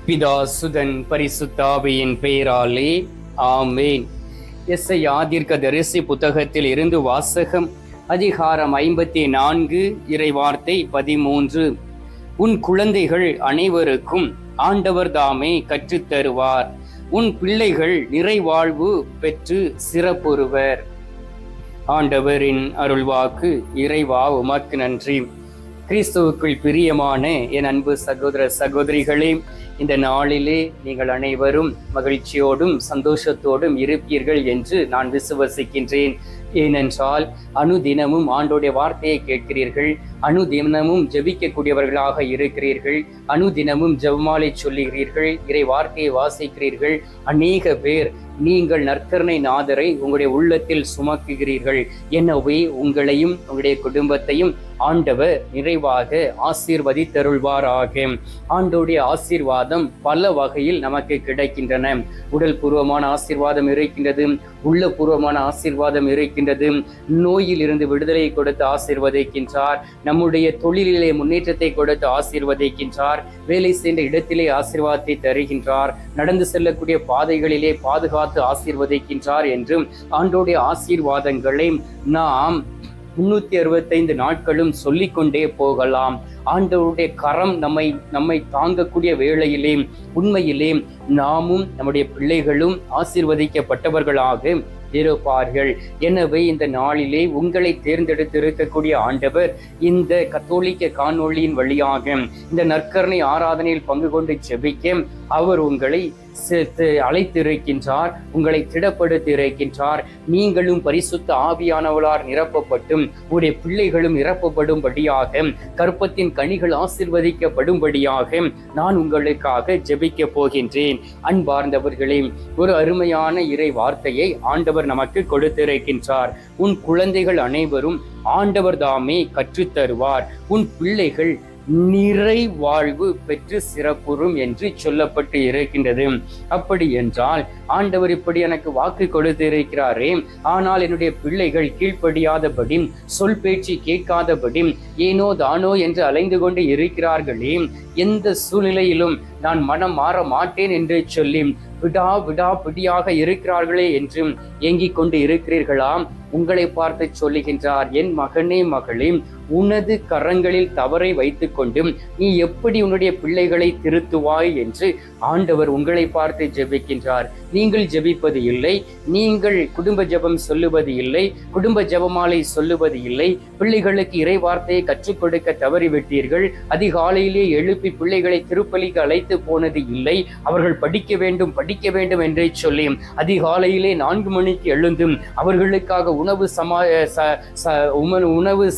பிதா சுதன் பரிசுத்தாவியின் பெயராலே ஆமேன். எஸ்ஐயா தீர்க்கதரிசி புத்தகத்தில் இருந்து வாசகம். அதிகாரம் 54, இறைவார்த்தை 13. உன் குழந்தைகள் அனைவருக்கும் ஆண்டவர் தாமே கற்றுத்தருவார். உன் பிள்ளைகள் நிறைவாழ்வு பெற்று சிறப்புறுவர். ஆண்டவரின் அருள்வாக்கு. இறைவா உமக்கு நன்றி. கிறிஸ்துவுக்குள் பிரியமான என் அன்பு சகோதர சகோதரிகளே, இந்த நாளிலே நீங்கள் அனைவரும் மகிழ்ச்சியோடும் சந்தோஷத்தோடும் இருப்பீர்கள் என்று நான் விசுவசிக்கின்றேன். ஏனென்றால் அனுதினமும் ஆண்டோடைய வார்த்தையை கேட்கிறீர்கள், அனுதினமும் ஜெபிக்கக்கூடியவர்களாக இருக்கிறீர்கள், அனுதினமும் ஜெபமாலை சொல்லுகிறீர்கள், இறை வார்த்தையை வாசிக்கிறீர்கள். அநேக பேர் நீங்கள் நற்கருணை நாதரை உங்களுடைய உள்ளத்தில் சுமக்குகிறீர்கள். எனவே உங்களையும் உங்களுடைய குடும்பத்தையும் ஆண்டவர் நிறைவாக ஆசீர்வதித்தருள்வாராக. ஆண்டோடைய ஆசீர்வாதம் பல வகையில் நமக்கு கிடைக்கின்றன. உடல் பூர்வமான ஆசீர்வாதம் இருக்கின்றது, உள்ளபூர்வமான ஆசீர்வாதம் இருக்கின்றது. நோயில் இருந்து விடுதலை கொடுத்து ஆசீர்வதிக்கின்றார், நம்முடைய தொழிலிலே முன்னேற்றத்தை கொடுத்து ஆசீர்வதிக்கின்றார், வேலை செய்த இடத்திலே ஆசீர்வாதத்தை தருகின்றார், நடந்து செல்லக்கூடிய பாதைகளிலே பாதுகாத்து ஆசீர்வதிக்கின்றார் என்றும் ஆண்டோடைய ஆசீர்வாதங்களை நாம் 365 நாட்களும் சொல்லிக்கொண்டே போகலாம். ஆண்டவருடைய கரம் நம்மை தாங்கக்கூடிய வேளையிலே உண்மையிலே நாமும் நம்முடைய பிள்ளைகளும் ஆசீர்வதிக்கப்பட்டவர்களாக இருப்பார்கள். எனவே இந்த நாளிலே உங்களை தேர்ந்தெடுத்து இருக்கக்கூடிய ஆண்டவர் இந்த கத்தோலிக்க காணொளியின் வழியாக இந்த நற்கருணை ஆராதனையில் பங்கு கொண்டு ஜெபிக்க அவர் உங்களை அழைத்திருக்கின்றார், உங்களை திடப்படுத்தி இருக்கின்றார். நீங்களும் பரிசுத்த ஆவியானவளால் நிரப்பப்பட்டும் உடைய பிள்ளைகளும் நிரப்பப்படும்படியாக, கற்பத்தின் கனிகள் ஆசீர்வதிக்கப்படும்படியாக நான் உங்களுக்காக ஜெபிக்க போகின்றேன். அன்பார்ந்தவர்களே, ஒரு அருமையான இறை வார்த்தையை ஆண்டவர் நமக்கு கொடுத்திருக்கின்றார். உன் குழந்தைகள் அனைவரும் ஆண்டவர் தாமே கற்றுத்தருவார். உன் பிள்ளைகள் நிறை வாழ்வு பெற்று சிறப்புறும் என்று சொல்லப்பட்டு இருக்கின்றது. அப்படி என்றால் ஆண்டவர் இப்படி எனக்கு வாக்கு கொடுத்து இருக்கிறாரே, ஆனால் என்னுடைய பிள்ளைகள் கீழ்ப்படியாதபடி, சொல் பேச்சு கேட்காதபடி, ஏனோ தானோ என்று அலைந்து கொண்டு இருக்கிறார்களே, எந்த சூழ்நிலையிலும் நான் மனம் மாற மாட்டேன் என்று சொல்லி விடாபிடியாக இருக்கிறார்களே என்று ஏங்கிக் கொண்டு இருக்கிறீர்களா? உங்களை பார்த்து சொல்லுகின்றார், என் மகனே மகளே, உனது கரங்களில் தவறை வைத்துக் கொண்டு நீ எப்படி உன்னுடைய பிள்ளைகளை திருத்துவாய் என்று ஆண்டவர் உங்களை பார்த்து ஜெபிக்கின்றார். நீங்கள் ஜெபிப்பது இல்லை, நீங்கள் குடும்ப ஜெபம் சொல்லுவது இல்லை, குடும்ப ஜெபமாலை சொல்லுவது இல்லை, பிள்ளைகளுக்கு இறை வார்த்தையை கற்றுக் கொடுக்க தவறிவிட்டீர்கள், அதிகாலையிலே எழுப்பி பிள்ளைகளை திருப்பலிக்கு அழைத்து போனது இல்லை, அவர்கள் படிக்க வேண்டும் என்றே சொல்லி அதிகாலையிலே 4 மணிக்கு எழுந்தும் அவர்களுக்காக உணவு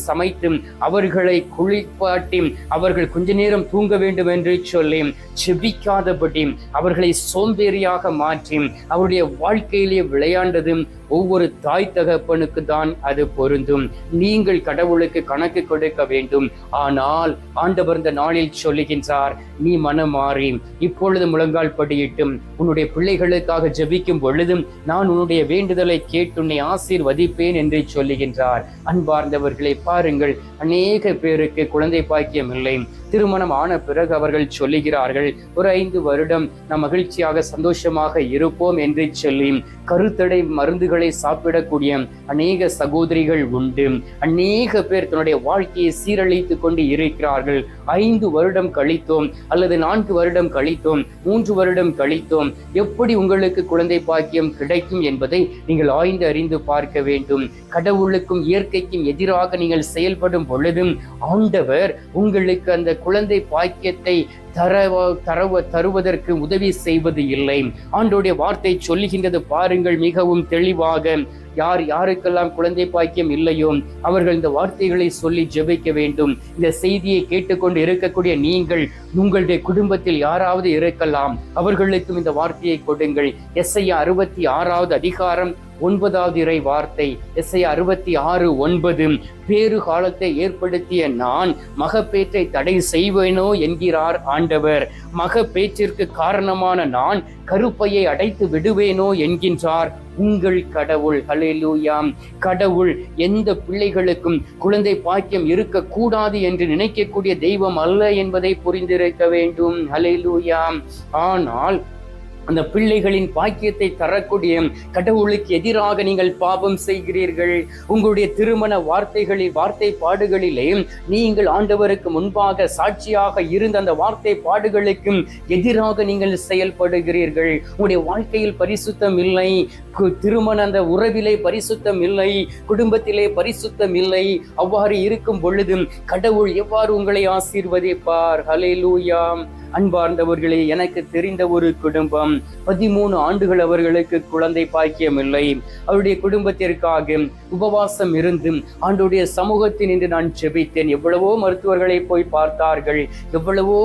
சமைத்து அவர்களை குளிப்பாட்டி அவர்கள் கொஞ்ச நேரம் தூங்க வேண்டும் என்று சொல்லி செபிக்காதபடி அவர்களை சோம்பேறியாக மாற்றி அவருடைய வாழ்க்கையிலே விளையாண்டதும் ஒவ்வொரு தாய் தகப்பனுக்கு தான் அது பொருந்தும். நீங்கள் கடவுளுக்கு கணக்கு கொடுக்க வேண்டும். ஆனால் ஆண்டவர் இந்த நாளில் சொல்லுகின்றார், நீ மனம் மாறி இப்பொழுது முழங்கால் படியிட்டும் உன்னுடைய பிள்ளைகளுக்காக ஜெபிக்கும் பொழுதும் நான் உன்னுடைய வேண்டுதலை கேட்டு உன்னை ஆசீர்வதிப்பேன் என்று சொல்லுகின்றார். அன்பார்ந்தவர்களை பாருங்கள், அநேக பேருக்கு குழந்தை பாக்கியம் இல்லை. திருமணம் ஆன பிறகு அவர்கள் சொல்லுகிறார்கள், ஒரு 5 வருடம் நாம் மகிழ்ச்சியாக சந்தோஷமாக இருப்போம் என்று சொல்லி கருத்தடை மருந்துகளை சாப்பிடக்கூடிய அநேக சகோதரிகள் உண்டு. அநேக பேர் தன்னுடைய வாழ்க்கையை சீரழித்து கொண்டு இருக்கிறார்கள். 5 வருடம் கழித்தோம், அல்லது 4 வருடம் கழித்தோம், 3 வருடம் கழித்தோம். எப்படி உங்களுக்கு குழந்தை பாக்கியம் கிடைக்கும் என்பதை நீங்கள் ஆய்ந்து அறிந்து பார்க்க வேண்டும். கடவுளுக்கும் இயற்கைக்கும் எதிராக நீங்கள் செயல்படும் பொழுதும் ஆண்டவர் உங்களுக்கு அந்த குழந்தை பாக்கியத்தை தருவதற்கு உதவி செய்வது இல்லை. ஆண்டோடைய வார்த்தை சொல்லுகின்றது பாருங்கள் மிகவும் தெளிவாக. யாருக்கெல்லாம் குழந்தை பாக்கியம் இல்லையோ அவர்கள் இந்த வார்த்தைகளை சொல்லி ஜெபிக்க வேண்டும். இந்த செய்தியை கேட்டுக்கொண்டு இருக்கக்கூடிய நீங்கள், உங்களுடைய குடும்பத்தில் யாராவது இருக்கலாம், அவர்களுக்கும் இந்த வார்த்தையை கொடுங்கள். எஸ்ஐயா 66 அதிகாரம் 9வது இறை வார்த்தை, எஸ்ஐயா 66:9. பேறு காலத்தை ஏற்படுத்திய நான் மகப்பேற்றை தடை செய்வேனோ என்கிறார் ஆண்டவர். ஆண்டவர். மக பேச்சிற்கு காரணமான நான் கருப்பையை அடைத்து விடுவேனோ என்கின்றார் உங்கள் கடவுள். ஹல்லேலூயா. கடவுள் எந்த பிள்ளைகளுக்கும் குழந்தை பாக்கியம் இருக்கக்கூடாது என்று நினைக்கக்கூடிய தெய்வம் அல்ல என்பதை புரிந்திருக்க வேண்டும். ஹல்லேலூயா. ஆனால் அந்த பிள்ளைகளின் பாக்கியத்தை தரக்கூடிய கடவுளுக்கு எதிராக நீங்கள் பாவம் செய்கிறீர்கள். உங்களுடைய திருமண வார்த்தை பாடுகளிலே நீங்கள் ஆண்டவருக்கு முன்பாக சாட்சியாக இருந்த அந்த வார்த்தை பாடுகளுக்கும் எதிராக நீங்கள் செயல்படுகிறீர்கள். உங்களுடைய வாழ்க்கையில் பரிசுத்தம் இல்லை, திருமண அந்த உறவிலே பரிசுத்தம் இல்லை, குடும்பத்திலே பரிசுத்தம் இல்லை. அவ்வாறு இருக்கும் பொழுதும் கடவுள் எவ்வாறு உங்களை ஆசீர்வதிப்பார்? ஹல்லேலூயா. அன்பார்ந்தவர்களே, எனக்கு தெரிந்த ஒரு குடும்பம் 13 ஆண்டுகள் அவர்களுக்கு குழந்தை பாக்கியம் இல்லை. அவருடைய குடும்பத்திற்காக உபவாசம் இருந்து ஆண்டுடைய சமூகத்தில் நின்று நான் ஜெபித்தேன். எவ்வளவோ மருத்துவர்களை போய் பார்த்தார்கள், எவ்வளவோ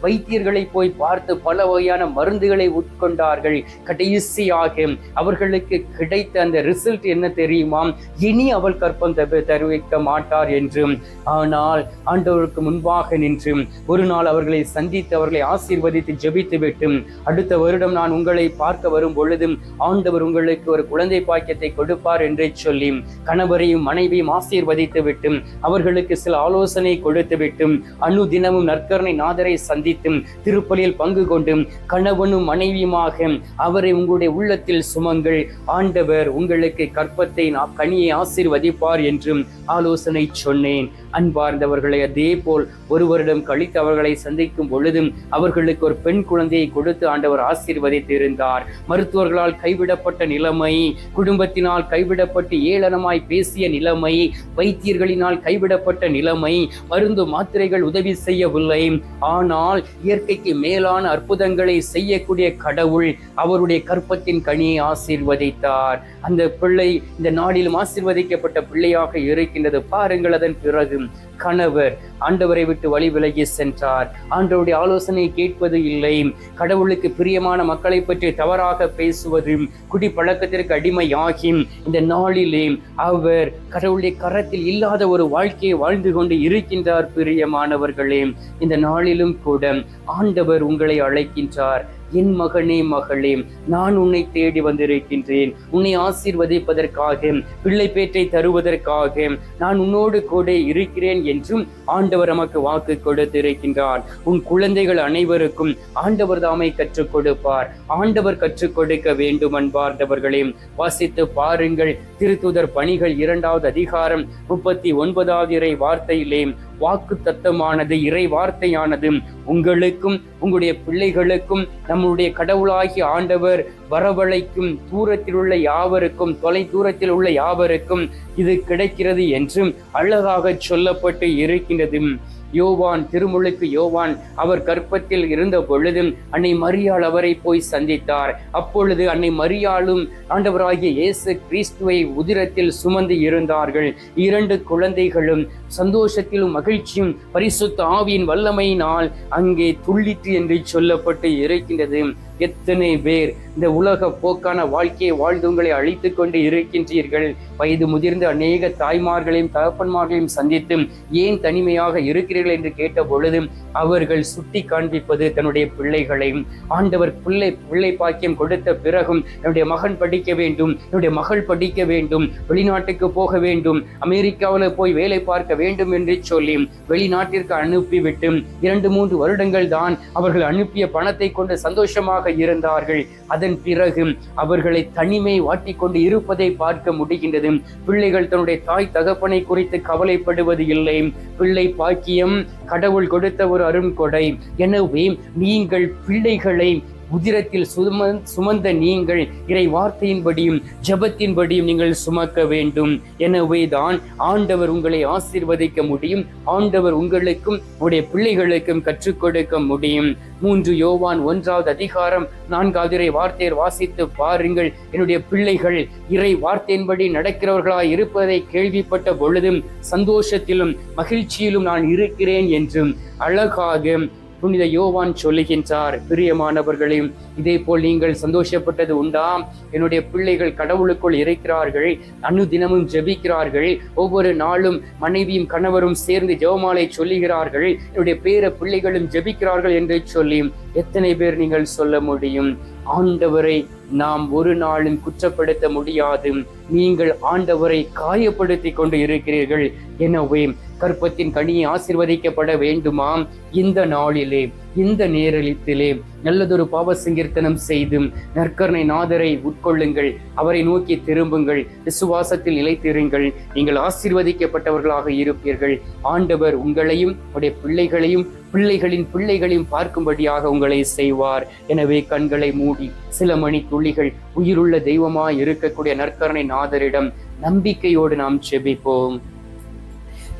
வைத்தியர்களை போய் பார்த்து பல வகையான மருந்துகளை உட்கொண்டார்கள். கடைசியாக அவர்களுக்கு கிடைத்த அந்த ரிசல்ட் என்ன தெரியுமா? இனி அவள் கற்பம் தெரிவிக்க மாட்டார் என்று. ஆனால் ஆண்டவருக்கு முன்பாக நின்று ஒரு நாள் அவர்களை சந்தித்து அவர்களை ஆசீர்வதித்து ஜெபித்து விட்டு, அடுத்த வருடம் நான் உங்களை பார்க்க வரும் பொழுதும் ஆண்டவர் உங்களுக்கு ஒரு குழந்தை பாக்கியத்தை கொடுப்பார் என்று சொல்லி கணவரையும் மனைவியும் ஆசீர்வதித்து விட்டு அவர்களுக்கு சில ஆலோசனை கொடுத்து விட்டு அனுதினமும் நற்கருணை நாதரை சந்தித்து திருப்பலியில் பங்கு கொண்டு கணவனும் மனைவியுமாக அவரை உங்களுடைய உள்ளத்தில் சுமங்கள், ஆண்டவர் உங்களுக்கு கற்பத்தை கனியை ஆசீர்வதிப்பார் என்றும் ஆலோசனை சொன்னேன். அன்பார்ந்தவர்களை, அதே போல் ஒரு வருடம் கழித்து அவர்களை சந்திக்கும் பொழுதும் அவர்களுக்கு ஒரு பெண் குழந்தையை கொடுத்து ஆண்டவர் ஆசீர்வதித்து இருந்தார். மருத்துவர்களால் கைவிடப்பட்ட நிலைமை, குடும்பத்தினால் கைவிடப்பட்டு ஏளனமாய் பேசிய நிலைமை, வைத்தியர்களினால் கைவிடப்பட்ட நிலைமை, மருந்து மாத்திரைகள் உதவி செய்யவில்லை. ஆனால் இயற்கைக்கு மேலான அற்புதங்களை செய்யக்கூடிய கடவுள் அவருடைய கற்பத்தின் கனியை ஆசீர்வதித்தார். அந்த பிள்ளை இந்த நாளிலும் ஆசீர்வதிக்கப்பட்ட பிள்ளையாக இருக்கின்றது. பாருங்கள், அதன் பிறகு கணவர் ஆண்டவரை விட்டு வழி விலகி சென்றார். ஆண்டவருடைய ஆலோசனை கேட்பது இல்லை. கடவுளுக்கு பிரியமான மக்களை பற்றி தவறாக பேசுவது, குடி பழக்கத்திற்கு அடிமையாகி இந்த நாளிலே அவர் கடவுளுடைய கரத்தில் இல்லாத ஒரு வாழ்க்கையை வாழ்ந்து கொண்டு இருக்கின்றார். பிரியமானவர்களே, இந்த நாளிலும் கூட ஆண்டவர் உங்களை அழைக்கின்றார். என் மகனே, மகளே, நான் உன்னை தேடி வந்திருக்கின்றேன். உன்னை ஆசீர்வதிப்பதற்காக, பிள்ளை பேற்றை தருவதற்காக நான் உன்னோடு கூட இருக்கிறேன் என்றும் ஆண்டவர் நமக்கு வாக்கு கொடுத்திருக்கின்றார். உன் குழந்தைகள் அனைவருக்கும் ஆண்டவர் தாமை கற்றுக் கொடுப்பார். ஆண்டவர் கற்றுக் கொடுக்க வேண்டும். அன்பார்ந்தவர்களே, வாசித்து பாருங்கள். திருத்தூதர் பணிகள் 2வது அதிகாரம் 39வது இறை வார்த்தையிலே வாக்கு தத்தமானது, இறை வார்த்தையானது உங்களுக்கும் உங்களுடைய பிள்ளைகளுக்கும் நம்முடைய கடவுளாகிய ஆண்டவர் வரவழைக்கும் தூரத்தில் உள்ள யாவருக்கும், தொலை தூரத்தில் உள்ள யாவருக்கும் இது கிடைக்கிறது என்றும் அழகாக சொல்லப்பட்டு இருக்கின்றது. யோவான், திருமுழுக்கு யோவான் அவர் கர்ப்பத்தில் இருந்த பொழுதும் அன்னை மரியாள் அவரை போய் சந்தித்தார். அப்பொழுது அன்னை மரியாளும் ஆண்டவராகிய இயேசு கிறிஸ்துவை உதிரத்தில் சுமந்து இருந்தார்கள். 2 குழந்தைகளும் சந்தோஷத்திலும் மகிழ்ச்சியும் பரிசுத்த ஆவியின் வல்லமையினால் அங்கே துள்ளிற்று என்று சொல்லப்பட்டு இருக்கின்றது. எத்தனை பேர் இந்த உலக போக்கான வாழ்க்கையை வாழ்ந்து உங்களை அழித்து கொண்டு இருக்கின்றீர்கள். வயது முதிர்ந்த அநேக தாய்மார்களையும் தகப்பன்மார்களையும் சந்தித்து ஏன் தனிமையாக இருக்கிறீர்கள் என்று கேட்ட பொழுதும் அவர்கள் சுட்டி காண்பிப்பது தன்னுடைய பிள்ளைகளையும். ஆண்டவர் பிள்ளை பாக்கியம் கொடுத்த பிறகும் என்னுடைய மகன் படிக்க வேண்டும், என்னுடைய மகள் படிக்க வேண்டும், வெளிநாட்டுக்கு போக வேண்டும், அமெரிக்காவில் போய் வேலை பார்க்க வேண்டும் என்று சொல்லி வெளிநாட்டிற்கு அனுப்பிவிட்டு 2-3 வருடங்கள் தான் அவர்கள் அனுப்பிய பணத்தை கொண்டு சந்தோஷமாக இருந்தார்கள். அதன் பிறகு அவர்களை தனிமை வாட்டிக்கொண்டு இருப்பதை பார்க்க முடிகின்றது. பிள்ளைகள் தன்னுடைய தாய் தகப்பனை குறித்து கவலைப்படுவது இல்லை. பிள்ளை பாக்கியம் கடவுள் கொடுத்த ஒரு அருண்கொடை. எனவே நீங்கள் பிள்ளைகளை உதிரத்தில் சுமந்த நீங்கள் இறை வார்த்தையின்படியும் ஜெபத்தின்படியும் நீங்கள் சுமக்க வேண்டும். எனவே தான் ஆண்டவர் உங்களை ஆசீர்வதிக்க முடியும். ஆண்டவர் உங்களுக்கும் உடைய பிள்ளைகளுக்கும் கற்றுக் கொடுக்க முடியும். 3 யோவான் 1வது அதிகாரம் 4வது இறை வார்த்தையை வாசித்து பாருங்கள். என்னுடைய பிள்ளைகள் இறை வார்த்தையின்படி நடக்கிறவர்களாய் இருப்பதை கேள்விப்பட்ட பொழுதும் சந்தோஷத்திலும் மகிழ்ச்சியிலும் நான் இருக்கிறேன் என்றும் அழகாக புனித யோவான் சொல்லுகின்றார், பிரியமானவர்களே, இதே போல் நீங்கள் சந்தோஷப்பட்டது உண்டா? என்னுடைய பிள்ளைகள் கடவுளுக்குள் இருக்கிறார்கள், அனுதினமும் ஜெபிக்கிறார்கள், ஒவ்வொரு நாளும் மனைவியும் கணவரும் சேர்ந்து ஜெபமாலை சொல்லுகிறார்கள், என்னுடைய பேர பிள்ளைகளும் ஜெபிக்கிறார்கள் என்று சொல்லி எத்தனை பேர் நீங்கள் சொல்ல முடியும்? ஆண்டவரை நாம் ஒரு நாளும் குற்றப்படுத்த முடியாது. நீங்கள் ஆண்டவரை காயப்படுத்தி கொண்டு இருக்கிறீர்கள். எனவே கற்பத்தின் கனியை ஆசீர்வதிக்கப்பட வேண்டுமா? இந்த நாளிலே, இந்த நேரத்திலே நல்லதொரு பாவ சங்கீர்த்தனம் செய்து நற்கருணை நாதரை உட்கொள்ளுங்கள், அவரை நோக்கி திரும்புங்கள், விசுவாசத்தில் நிலைத்திருங்கள். நீங்கள் ஆசீர்வதிக்கப்பட்டவர்களாக இருப்பீர்கள். ஆண்டவர் உங்களையும் உடைய பிள்ளைகளையும் பிள்ளைகளின் பிள்ளைகளையும் பார்க்கும்படியாக உங்களை செய்வார். எனவே கண்களை மூடி சில மணி துளிகள் உயிருள்ள தெய்வமாய் இருக்கக்கூடிய நற்கருணை நாதரிடம் நம்பிக்கையோடு நாம் செபிப்போம்.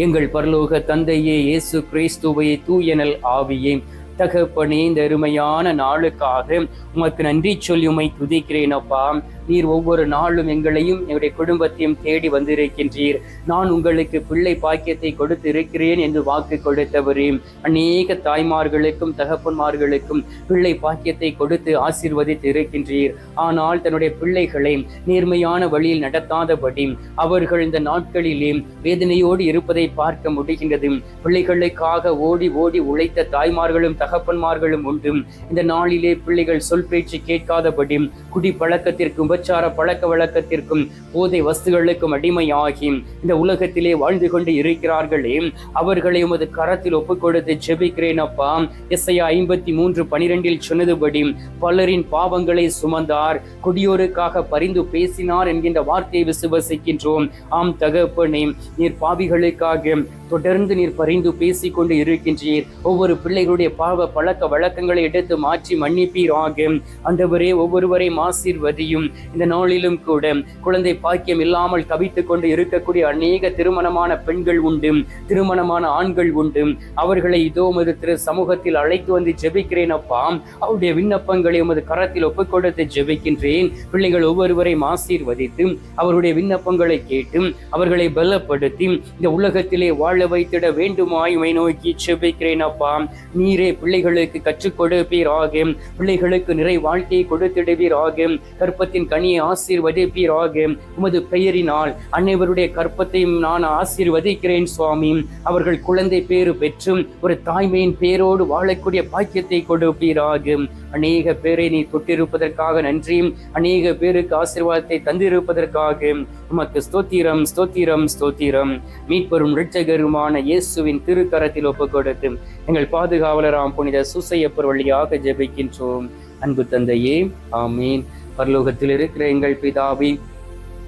எங்கள் பரலோக தந்தையே, இயேசு கிறிஸ்துவே, தூயனல் ஆவியே, தகப்பனே, இந்த அருமையான நாளுக்காக உமக்கு நன்றி சொல்லி உம்மை துதிக்கிறேன் அப்பா. நீர் ஒவ்வொரு நாளும் எங்களையும் எங்களுடைய குடும்பத்தையும் தேடி வந்திருக்கின்றீர். நான் உங்களுக்கு பிள்ளை பாக்கியத்தை கொடுத்து இருக்கிறேன் என்று வாக்கு கொடுத்தவரே, அநேக தாய்மார்களுக்கும் தகப்பன்மார்களுக்கும் பிள்ளை பாக்கியத்தை கொடுத்து ஆசீர்வதித்து இருக்கின்றீர். ஆனால் தன்னுடைய பிள்ளைகளை நேர்மையான வழியில் நடத்தாதபடி அவர்கள் இந்த நாட்களிலே வேதனையோடு இருப்பதை பார்க்க முடிகின்றது. பிள்ளைகளுக்காக ஓடி ஓடி உழைத்த தாய்மார்களும் தகப்பன்மார்களும் உண்டு. இந்த நாளிலே பிள்ளைகள் சொல் பேச்சு கேட்காதபடி குடி பழக்கத்திற்கும் உபச்சார பழக்க வழக்கத்திற்கும் போதை வஸ்துகளுக்கும் அடிமையாகி இந்த உலகத்திலே வாழ்ந்து கொண்டு இருக்கிறார்களே, அவர்களை உமது கரத்தில் ஒப்புக் கொடுத்து ஜெபிக்கிறேன் அப்பா. எஸ்ஐயா 53:12 சொன்னதுபடி பலரின் பாவங்களை சுமந்தார், கொடியோருக்காக பரிந்து பேசினார் என்கின்ற வார்த்தையை விசுவசிக்கின்றோம். ஆம் தகப்பனே, நீர் பாவிகளுக்காக தொடர்ந்து நீர் பரிந்து பேசிக் கொண்டு இருக்கின்றீர். ஒவ்வொரு பிள்ளைகளுடைய பாவ பழக்க வழக்கங்களை எடுத்து மாற்றி மன்னிப்பீராக. ஆண்டவரே, ஒவ்வொருவரையும் ஆசீர்வதியும். இந்த நாளிலும் கூட குழந்தை பாக்கியம் இல்லாமல் தவித்துக் கொண்டு இருக்கக்கூடிய அநேக திருமணமான பெண்கள் உண்டு, திருமணமான ஆண்கள் உண்டு. அவர்களை இதோ உமது திரு சமூகத்தில் அழைத்து வந்து ஜெபிக்கிறேன் அப்பா. அவருடைய விண்ணப்பங்களை உமது கரத்தில் ஒப்புக் கொடுத்து ஜெபிக்கின்றேன். பிள்ளைகள் ஒவ்வொருவரையும் ஆசீர்வதித்து அவருடைய விண்ணப்பங்களை கேட்டு அவர்களை பலப்படுத்தி இந்த உலகத்திலே வாழ வைத்திட வேண்டுமாய் உம்மை நோக்கி ஜெபிக்கிறேன் அப்பா. நீரே பிள்ளைகளுக்கு கற்றுக் கொடுப்பீராக, பிள்ளைகளுக்கு நிறை வாழ்க்கையை கொடுத்திடுவீராக, கற்பத்தின் கனியை ஆசீர்வதிப்பீராக. உமது பெயரினால் அனைவருடைய கற்பத்தையும் நான் ஆசீர்வதிக்கிறேன் சுவாமி. அவர்கள் குழந்தை பேறு பெற்று ஒரு தாய்மையின் பேரோடு வாழக்கூடிய பாக்கியத்தை கொடுப்பீராக. அநேக பேரை நீ தொட்டிருப்பதற்காக நன்றி. அநேக பேருக்கு ஆசீர்வாதத்தை தந்திருப்பதற்காக உமக்கு ஸ்தோத்திரம், ஸ்தோத்திரம், ஸ்தோத்திரம். மீட்பெரும் இரட்சகருமான இயேசுவின் திருக்கரத்தில் ஒப்புக் கொடுத்து எங்கள் பாதுகாவலராம் புனித சூசையப்பர் வழியாக ஜெபிக்கின்றோம். அன்பு தந்தையே, ஆமீன். பரலோகத்தில் இருக்கிற எங்கள் பிதாவே,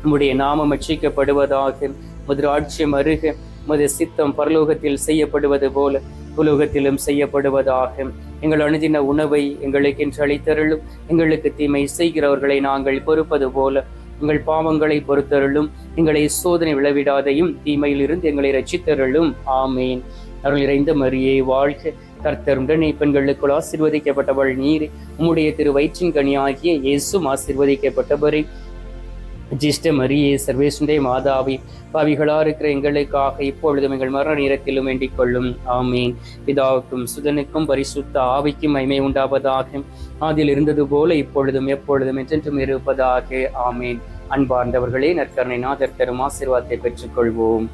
உம்முடைய நாமம் அர்ச்சிக்கப்படுவதாக, உமது ராஜ்யம் அருக, உமது சித்தம் பரலோகத்தில் செய்யப்படுவது போல உலோகத்திலும் செய்யப்படுவதாக. எங்கள் அனுதின உணவை எங்களுக்கு என்று அளித்தருளும். எங்களுக்கு தீமை செய்கிறவர்களை நாங்கள் பொறுப்பது போல எங்கள் பாவங்களை பொறுத்தருளும். எங்களை சோதனை விளைவிடாதையும் தீமையிலிருந்து எங்களை ரட்சித்தருளும். ஆமேன். அருள் நிறைந்த மரியே வாழ்க, கர்த்தர் உடனே பெண்களுக்குள் ஆசீர்வதிக்கப்பட்டவள் நீர். உம்முடைய திரு வயிற்றின் கனியாகிய இயேசுவும் ஆசீர்வதிக்கப்பட்டவரே. ஜிஷ்ட மரியே, சர்வேசுடைய மாதாவி, பாவிகளா இருக்கிற எங்களுக்காக இப்பொழுதும் எங்கள் மரண நேரத்திலும் வேண்டிக் கொள்ளும். ஆமீன். பிதாவுக்கும் சுதனுக்கும் பரிசுத்த ஆவிக்கும் மகிமை உண்டாவதாக. அதில் இருந்தது போல இப்பொழுதும் எப்பொழுதும் என்றென்றும் இருப்பதாக. ஆமீன். அன்பார்ந்தவர்களே, நற்கருணை நாதர் தரும் ஆசீர்வாதத்தை பெற்றுக்கொள்வோம்.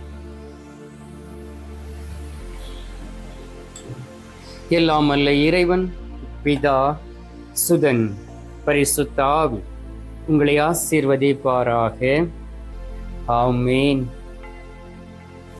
எல்லாம் அல்ல இறைவன், பிதா, சுதன், பரிசுத்த ஆவி உங்களை ஆசீர்வதிப்பாராக. ஆமேன்.